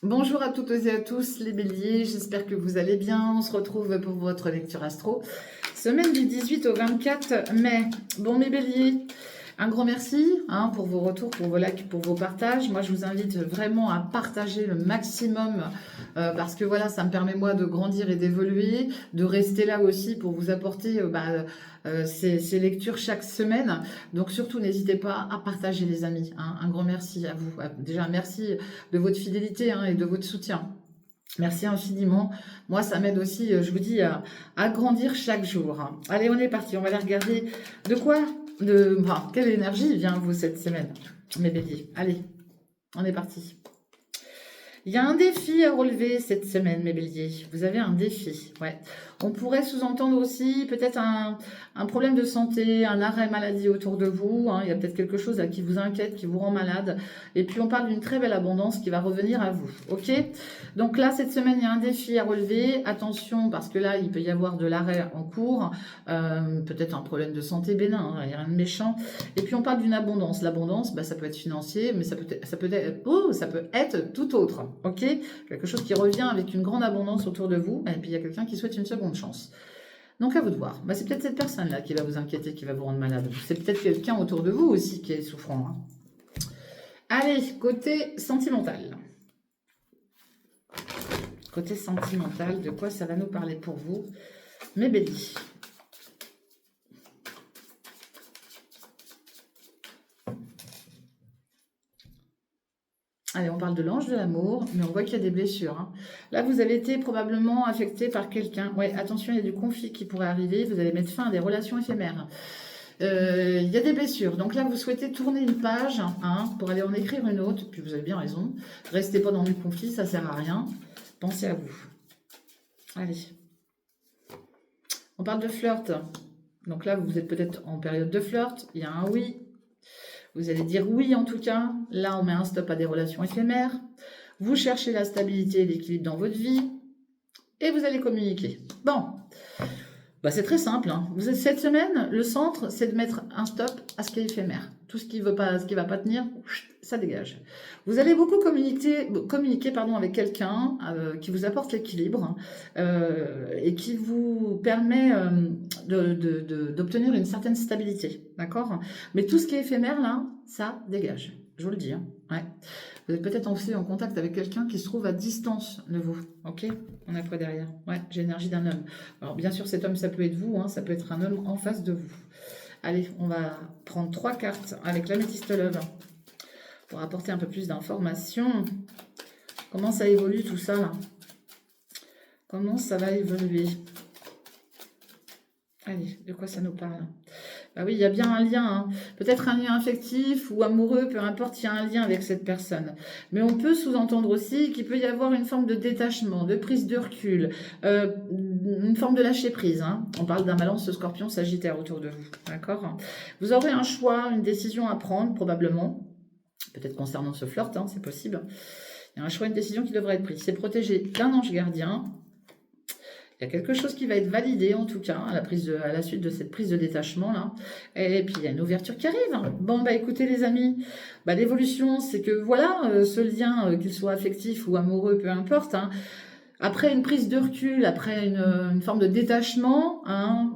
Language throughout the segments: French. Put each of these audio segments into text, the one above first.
Bonjour à toutes et à tous les béliers, j'espère que vous allez bien. On se retrouve pour votre lecture astro. Semaine du 18 au 24 mai. Bon mes béliers, un grand merci pour vos retours, pour vos likes, pour vos partages. Moi je vous invite vraiment à partager le maximum parce que voilà, ça me permet moi de grandir et d'évoluer, de rester là aussi pour vous apporter ces lectures chaque semaine. Donc surtout n'hésitez pas à partager les amis. Un grand merci à vous. Déjà merci de votre fidélité et de votre soutien. Merci infiniment. Moi, ça m'aide aussi, je vous dis, à grandir chaque jour. Allez, on est parti. On va aller regarder quelle énergie vient à vous cette semaine, mes béliers. Allez, on est parti. Il y a un défi à relever cette semaine, mes béliers. Vous avez un défi, ouais. On pourrait sous-entendre aussi peut-être un problème de santé, un arrêt maladie autour de vous. Il y a peut-être quelque chose là qui vous inquiète, qui vous rend malade. Et puis on parle d'une très belle abondance qui va revenir à vous, ok? Donc là, cette semaine, il y a un défi à relever. Attention, parce que là, il peut y avoir de l'arrêt en cours. Peut-être un problème de santé bénin, il n'y a rien de méchant. Et puis on parle d'une abondance. L'abondance, ça peut être financier, mais ça peut être tout autre. Ok, quelque chose qui revient avec une grande abondance autour de vous, et puis il y a quelqu'un qui souhaite une seconde chance. Donc à vous de voir. C'est peut-être cette personne-là qui va vous inquiéter, qui va vous rendre malade. C'est peut-être quelqu'un autour de vous aussi qui est souffrant. Allez, côté sentimental. Côté sentimental, de quoi ça va nous parler pour vous, mes béliers? Allez, on parle de l'ange de l'amour, mais on voit qu'il y a des blessures. Là, vous avez été probablement affecté par quelqu'un. Ouais, attention, il y a du conflit qui pourrait arriver. Vous allez mettre fin à des relations éphémères. Il y a des blessures. Donc là, vous souhaitez tourner une page pour aller en écrire une autre. Puis vous avez bien raison. Restez pas dans du conflit, ça sert à rien. Pensez à vous. Allez. On parle de flirt. Donc là, vous êtes peut-être en période de flirt. Il y a un oui. Vous allez dire oui en tout cas. Là, on met un stop à des relations éphémères. Vous cherchez la stabilité et l'équilibre dans votre vie. Et vous allez communiquer. Bon, c'est très simple. Cette semaine, le centre, c'est de mettre un stop à ce qui est éphémère. Tout ce qui ne va pas tenir, ça dégage. Vous allez beaucoup communiquer avec quelqu'un qui vous apporte l'équilibre et qui vous permet d'obtenir une certaine stabilité. D'accord? Mais tout ce qui est éphémère, là, ça dégage. Je vous le dis. Ouais. Vous êtes peut-être aussi en contact avec quelqu'un qui se trouve à distance de vous. Ok? On a quoi derrière? Ouais, j'ai l'énergie d'un homme. Alors, bien sûr, cet homme, ça peut être vous. Ça peut être un homme en face de vous. Allez, on va prendre 3 cartes avec l'améthyste love pour apporter un peu plus d'informations. Comment ça évolue tout ça là? Comment ça va évoluer? Allez, de quoi ça nous parle? Oui, il y a bien un lien, peut-être un lien affectif ou amoureux, peu importe, il y a un lien avec cette personne. Mais on peut sous-entendre aussi qu'il peut y avoir une forme de détachement, de prise de recul, une forme de lâcher prise. On parle d'un balance scorpion sagittaire autour de vous, d'accord? Vous aurez un choix, une décision à prendre, probablement, peut-être concernant ce flirt, c'est possible. Il y a un choix, une décision qui devrait être prise. C'est protégé d'un ange gardien. Il y a quelque chose qui va être validé, en tout cas, à la suite de cette prise de détachement, là. Et puis, il y a une ouverture qui arrive. Bon, écoutez, les amis, l'évolution, c'est que, voilà, ce lien, qu'il soit affectif ou amoureux, peu importe, après une prise de recul, après une forme de détachement,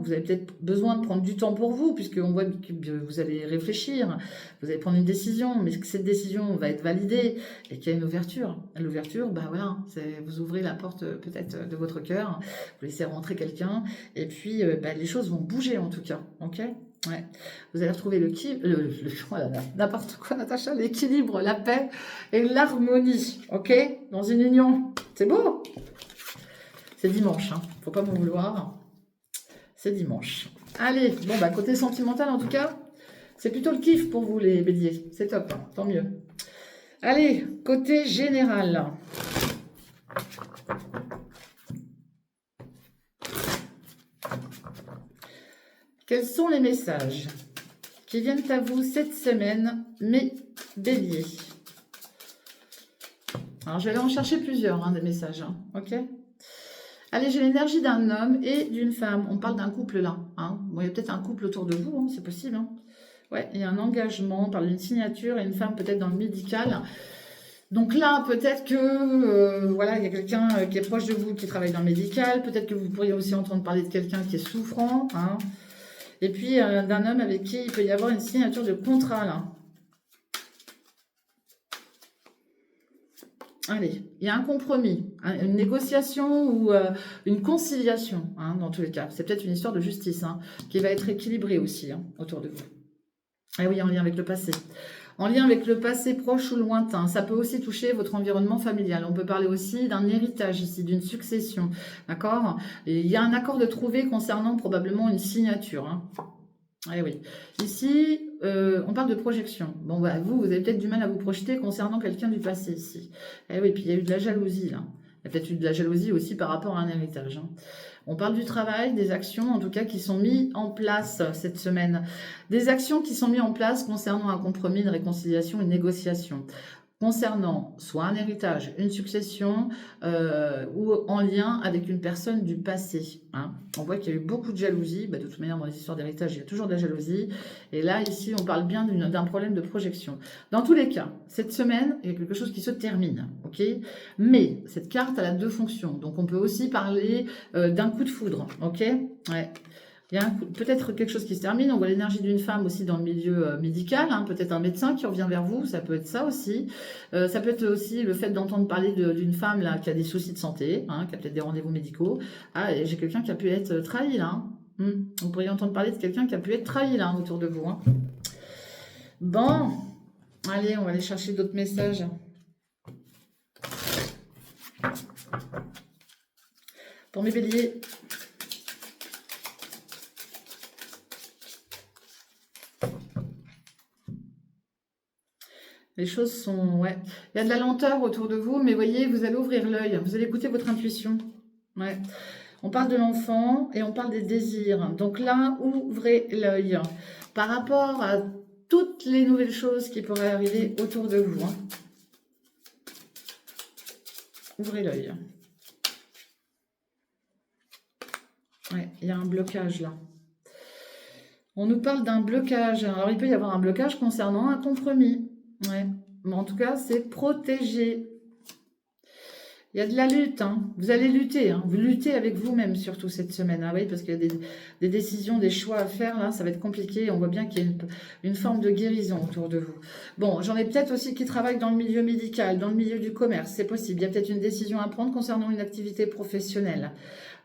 vous avez peut-être besoin de prendre du temps pour vous, puisqu'on voit que vous allez réfléchir, vous allez prendre une décision, mais que cette décision va être validée et qu'il y a une ouverture. L'ouverture, voilà, vous ouvrez la porte peut-être de votre cœur, vous laissez rentrer quelqu'un, et puis les choses vont bouger en tout cas, ok? Ouais. Vous allez retrouver n'importe quoi, Natacha, l'équilibre, la paix et l'harmonie, ok? Dans une union. C'est beau. C'est dimanche, faut pas m'en vouloir. C'est dimanche. Allez, côté sentimental en tout cas, c'est plutôt le kiff pour vous les béliers. C'est top, tant mieux. Allez, côté général. Quels sont les messages qui viennent à vous cette semaine, mes béliers? Alors, je vais aller en chercher plusieurs, des messages, ok? Allez, j'ai l'énergie d'un homme et d'une femme. On parle d'un couple là. Il y a peut-être un couple autour de vous, c'est possible. Ouais, il y a un engagement, on parle d'une signature et une femme peut-être dans le médical. Donc là, peut-être que voilà, il y a quelqu'un qui est proche de vous, qui travaille dans le médical. Peut-être que vous pourriez aussi entendre parler de quelqu'un qui est souffrant. Hein. Et puis d'un homme avec qui il peut y avoir une signature de contrat là. Allez, il y a un compromis, hein, une négociation ou une conciliation, hein, dans tous les cas. C'est peut-être une histoire de justice, hein, qui va être équilibrée aussi, hein, autour de vous. Ah oui, en lien avec le passé. En lien avec le passé proche ou lointain, ça peut aussi toucher votre environnement familial. On peut parler aussi d'un héritage ici, d'une succession, d'accord? Et il y a un accord de trouver concernant probablement une signature, hein. Eh oui. Ici, on parle de projection. Bon, bah, vous avez peut-être du mal à vous projeter concernant quelqu'un du passé ici. Eh oui, puis il y a eu de la jalousie, là. Il y a peut-être eu de la jalousie aussi par rapport à un héritage, hein. On parle du travail, des actions, en tout cas, qui sont mises en place cette semaine. Des actions qui sont mises en place concernant un compromis, une réconciliation, une négociation. Concernant soit un héritage, une succession ou en lien avec une personne du passé, hein. On voit qu'il y a eu beaucoup de jalousie. Bah, de toute manière, dans les histoires d'héritage, il y a toujours de la jalousie. Et là, ici, on parle bien d'un problème de projection. Dans tous les cas, cette semaine, il y a quelque chose qui se termine. Ok. Mais cette carte, elle a deux fonctions. Donc, on peut aussi parler d'un coup de foudre. Ok. Ouais. Il y a peut-être quelque chose qui se termine. On voit l'énergie d'une femme aussi dans le milieu médical. Hein, peut-être un médecin qui revient vers vous. Ça peut être ça aussi. Ça peut être aussi le fait d'entendre parler d'une femme là, qui a des soucis de santé, hein, qui a peut-être des rendez-vous médicaux. Ah, et j'ai quelqu'un qui a pu être trahi là. Hein. Vous pourriez entendre parler de quelqu'un qui a pu être trahi là autour de vous. Hein. Bon, allez, on va aller chercher d'autres messages. Pour mes béliers. Les choses sont... Ouais. Il y a de la lenteur autour de vous, mais voyez, vous allez ouvrir l'œil. Vous allez écouter votre intuition. Ouais. On parle de l'enfant et on parle des désirs. Donc là, ouvrez l'œil. Par rapport à toutes les nouvelles choses qui pourraient arriver autour de vous. Hein. Ouvrez l'œil. Ouais, il y a un blocage là. On nous parle d'un blocage. Alors, il peut y avoir un blocage concernant un compromis. Ouais. Mais en tout cas, c'est protégé. Il y a de la lutte. Hein. Vous allez lutter. Hein. Vous luttez avec vous-même, surtout cette semaine. Ah oui, parce qu'il y a des décisions, des choix à faire. Là, ça va être compliqué. On voit bien qu'il y a une forme de guérison autour de vous. Bon, j'en ai peut-être aussi qui travaillent dans le milieu médical, dans le milieu du commerce. C'est possible. Il y a peut-être une décision à prendre concernant une activité professionnelle.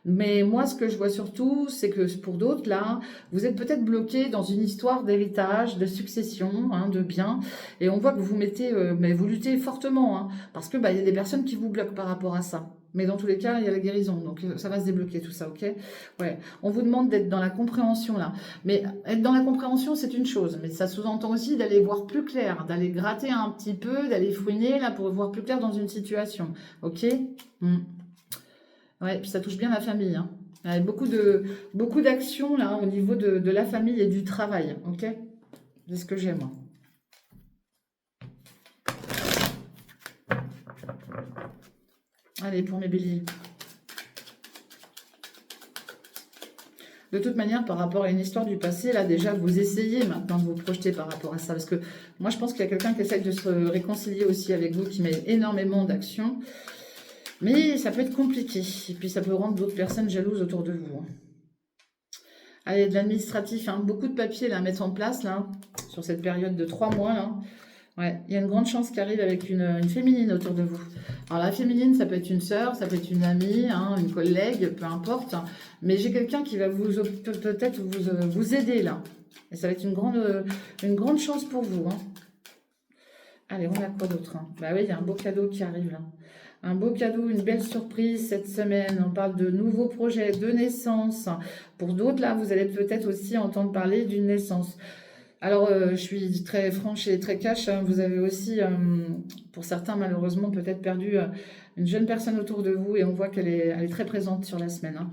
Mais moi, ce que je vois surtout, c'est que pour d'autres, là, vous êtes peut-être bloqué dans une histoire d'héritage, de succession, hein, de biens. Et on voit que vous mettez, mais vous luttez fortement, hein, parce que bah, il y a des personnes qui vous bloquent par rapport à ça. Mais dans tous les cas, il y a la guérison, donc ça va se débloquer tout ça, ok? Ouais. On vous demande d'être dans la compréhension là. Mais être dans la compréhension, c'est une chose, mais ça sous-entend aussi d'aller voir plus clair, d'aller gratter un petit peu, d'aller fouiner là pour voir plus clair dans une situation, ok? Ouais, puis ça touche bien la famille. Hein. Il y a beaucoup d'actions là au niveau de la famille et du travail. Ok. C'est ce que j'ai moi. Allez, pour mes béliers. De toute manière, par rapport à une histoire du passé, là déjà, vous essayez maintenant de vous projeter par rapport à ça. Parce que moi, je pense qu'il y a quelqu'un qui essaye de se réconcilier aussi avec vous, qui met énormément d'actions. Mais ça peut être compliqué. Et puis ça peut rendre d'autres personnes jalouses autour de vous. Hein. Allez, de l'administratif, hein, beaucoup de papiers là, à mettre en place là, sur cette période de 3 mois. Là. Ouais, il y a une grande chance qui arrive avec une féminine autour de vous. Alors la féminine, ça peut être une sœur, ça peut être une amie, hein, une collègue, peu importe. Mais j'ai quelqu'un qui va peut-être vous aider là. Et ça va être une grande chance pour vous. Hein. Allez, on a quoi d'autre hein. Bah oui, il y a un beau cadeau qui arrive là. Un beau cadeau, une belle surprise cette semaine. On parle de nouveaux projets, de naissance. Pour d'autres, là, vous allez peut-être aussi entendre parler d'une naissance. Alors, je suis très franche et très cash. Hein. Vous avez aussi, pour certains, malheureusement, peut-être perdu une jeune personne autour de vous et on voit qu'elle est très présente sur la semaine. Hein.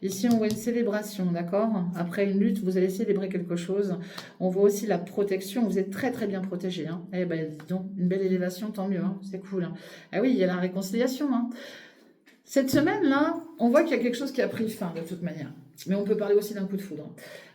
Ici, on voit une célébration, d'accord? Après une lutte, vous allez célébrer quelque chose. On voit aussi la protection. Vous êtes très, très bien protégé. Hein. Eh ben, dis donc, une belle élévation, tant mieux. Hein. C'est cool. Hein. Ah oui, il y a la réconciliation. Hein. Cette semaine-là, on voit qu'il y a quelque chose qui a pris fin de toute manière. Mais on peut parler aussi d'un coup de foudre.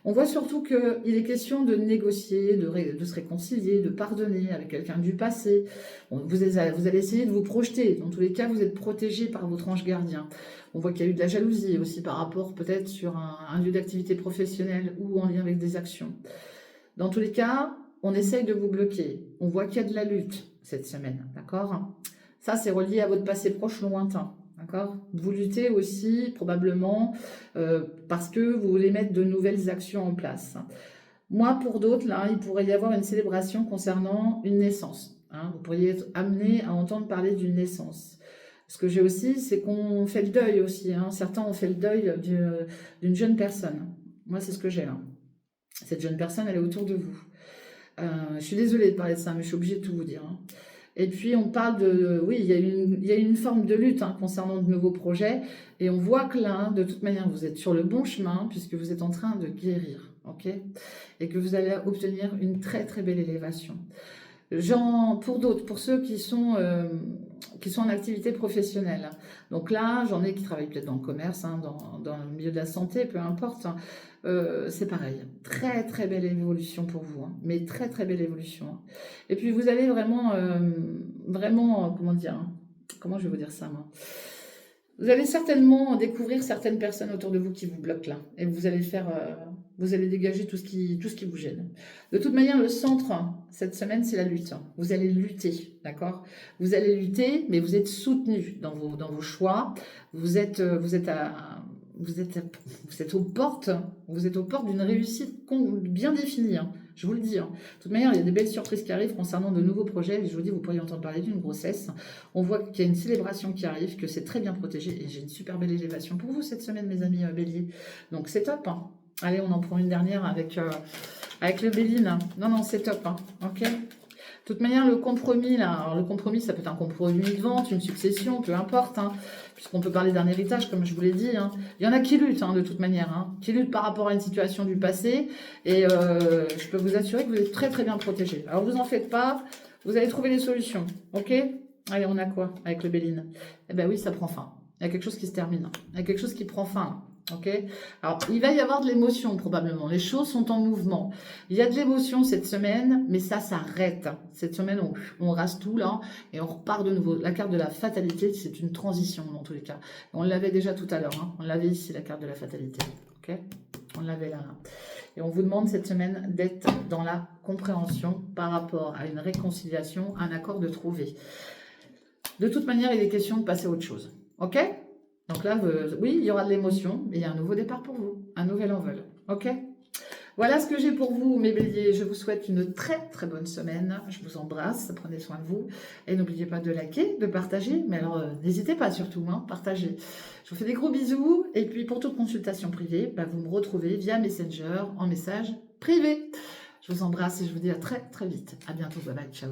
On voit surtout qu'il est question de négocier, de se réconcilier, de pardonner avec quelqu'un du passé. Vous allez essayer de vous projeter. Dans tous les cas, vous êtes protégé par votre ange gardien. On voit qu'il y a eu de la jalousie aussi par rapport peut-être sur un lieu d'activité professionnelle ou en lien avec des actions. Dans tous les cas, on essaye de vous bloquer. On voit qu'il y a de la lutte cette semaine, d'accord? Ça, c'est relié à votre passé proche lointain. D'accord. Vous luttez aussi probablement parce que vous voulez mettre de nouvelles actions en place. Moi, pour d'autres, là, il pourrait y avoir une célébration concernant une naissance. Hein. Vous pourriez être amené à entendre parler d'une naissance. Ce que j'ai aussi, c'est qu'on fait le deuil aussi. Hein. Certains ont fait le deuil d'une jeune personne. Moi, c'est ce que j'ai là. Cette jeune personne, elle est autour de vous. Je suis désolée de parler de ça, mais je suis obligée de tout vous dire. Hein. Et puis, on parle de... Oui, il y a une forme de lutte concernant de nouveaux projets. Et on voit que là, de toute manière, vous êtes sur le bon chemin puisque vous êtes en train de guérir. Ok, et que vous allez obtenir une très, très belle élévation. Pour d'autres, pour ceux qui sont en activité professionnelle. Donc là, j'en ai qui travaillent peut-être dans le commerce, dans le milieu de la santé, peu importe. C'est pareil. Très, très belle évolution pour vous. Mais très, très belle évolution. Et puis, vous allez vraiment, comment dire, comment je vais vous dire ça, moi? Vous allez certainement découvrir certaines personnes autour de vous qui vous bloquent là. Et vous allez vous allez dégager tout ce qui vous gêne. De toute manière, le centre, cette semaine, c'est la lutte. Vous allez lutter, d'accord? Vous allez lutter, mais vous êtes soutenu dans vos choix. Vous êtes aux portes d'une réussite bien définie. Hein. Je vous le dis. Hein. De toute manière, il y a des belles surprises qui arrivent concernant de nouveaux projets. Et je vous dis, vous pourriez entendre parler d'une grossesse. On voit qu'il y a une célébration qui arrive, que c'est très bien protégé. Et j'ai une super belle élévation pour vous cette semaine, mes amis béliers. Donc c'est top. Hein. Allez, on en prend une dernière avec le Béline. Non, c'est top. Hein. Ok. De toute manière, le compromis, là, alors le compromis, ça peut être un compromis de vente, une succession, peu importe, hein, puisqu'on peut parler d'un héritage, comme je vous l'ai dit. Hein. Il y en a qui luttent, de toute manière, qui luttent par rapport à une situation du passé, et je peux vous assurer que vous êtes très très bien protégés. Alors, vous en faites pas, vous allez trouver des solutions, ok? Allez, on a quoi avec le Béline? Eh bien oui, ça prend fin. Il y a quelque chose qui se termine, il y a quelque chose qui prend fin. Ok. Alors, il va y avoir de l'émotion probablement. Les choses sont en mouvement. Il y a de l'émotion cette semaine, mais ça s'arrête. Cette semaine, on rase tout là et on repart de nouveau. La carte de la fatalité, c'est une transition dans tous les cas. On l'avait déjà tout à l'heure. Hein. On l'avait ici, la carte de la fatalité. Ok. On l'avait là. Et on vous demande cette semaine d'être dans la compréhension par rapport à une réconciliation, un accord de trouver. De toute manière, il est question de passer à autre chose. Ok. Donc là, oui, il y aura de l'émotion, mais il y a un nouveau départ pour vous, un nouvel envol. Ok? Voilà ce que j'ai pour vous, mes béliers. Je vous souhaite une très très bonne semaine. Je vous embrasse, prenez soin de vous. Et n'oubliez pas de liker, de partager. Mais alors, n'hésitez pas surtout, partagez. Je vous fais des gros bisous. Et puis, pour toute consultation privée, vous me retrouvez via Messenger en message privé. Je vous embrasse et je vous dis à très très vite. À bientôt. Bye bye. Ciao.